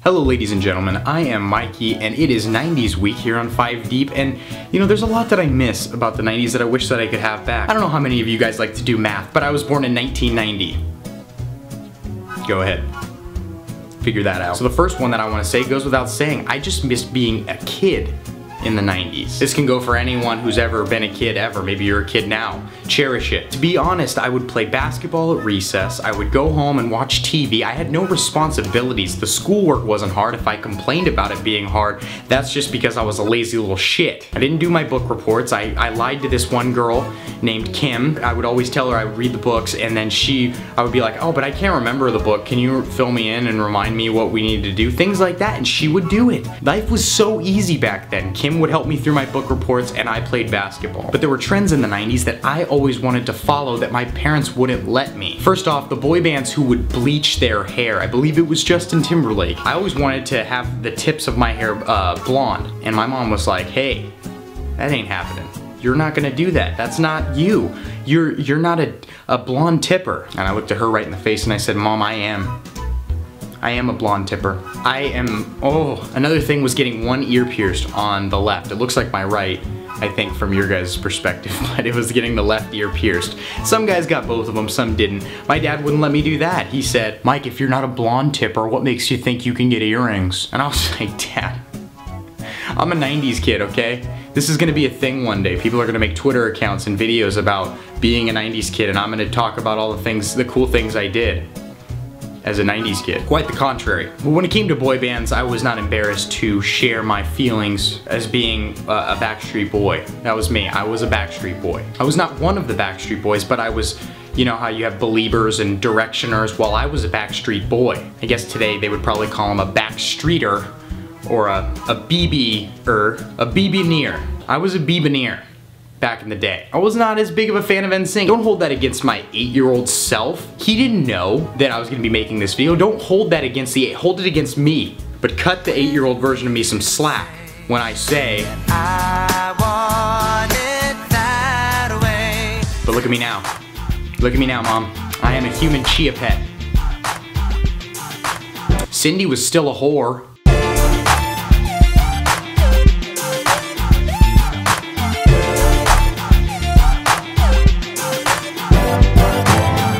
Hello ladies and gentlemen, I am Mikey and it is 90s week here on 5 Deep, and you know, there's a lot that I miss about the 90s that I wish that I could have back. I don't know how many of you guys like to do math, but I was born in 1990. Go ahead. Figure that out. So the first one that I want to say goes without saying, I just miss being a kid in the 90s. This can go for anyone who's ever been a kid ever. Maybe you're a kid now. Cherish it. To be honest, I would play basketball at recess. I would go home and watch TV. I had no responsibilities. The schoolwork wasn't hard. If I complained about it being hard, that's just because I was a lazy little shit. I didn't do my book reports. I lied to this one girl named Kim. I would always tell her I would read the books, and then I would be like, oh, but I can't remember the book. Can you fill me in and remind me what we need to do? Things like that, and she would do it. Life was so easy back then. Kim would help me through my book reports and I played basketball. But there were trends in the 90s that I always wanted to follow that my parents wouldn't let me. First off, the boy bands who would bleach their hair. I believe it was Justin Timberlake. I always wanted to have the tips of my hair blonde, and my mom was like, hey, that ain't happening. You're not gonna do that. That's not you. You're not a blonde tipper. And I looked at her right in the face and I said, Mom, I am a blonde tipper. Another thing was getting one ear pierced on the left. It looks like my right, I think, from your guys' perspective, but it was getting the left ear pierced. Some guys got both of them, some didn't. My dad wouldn't let me do that. He said, Mike, if you're not a blonde tipper, what makes you think you can get earrings? And I was like, Dad, I'm a 90s kid, okay? This is gonna be a thing one day. People are gonna make Twitter accounts and videos about being a 90s kid, and I'm gonna talk about all the cool things I did as a 90s kid. Quite the contrary. But when it came to boy bands, I was not embarrassed to share my feelings as being a Backstreet Boy. That was me. I was a Backstreet Boy. I was not one of the Backstreet Boys, but I was, you know how you have Beliebers and Directioners? Well, I was a Backstreet Boy. I guess today they would probably call him a Backstreeter or a BB-near. I was a BB-near back in the day. I was not as big of a fan of NSYNC. Don't hold that against my 8-year-old self. He didn't know that I was gonna be making this video. Don't hold that against hold it against me. But cut the 8-year-old version of me some slack when I say, I want it that way. But look at me now. Look at me now, Mom. I am a human chia pet. Cindy was still a whore.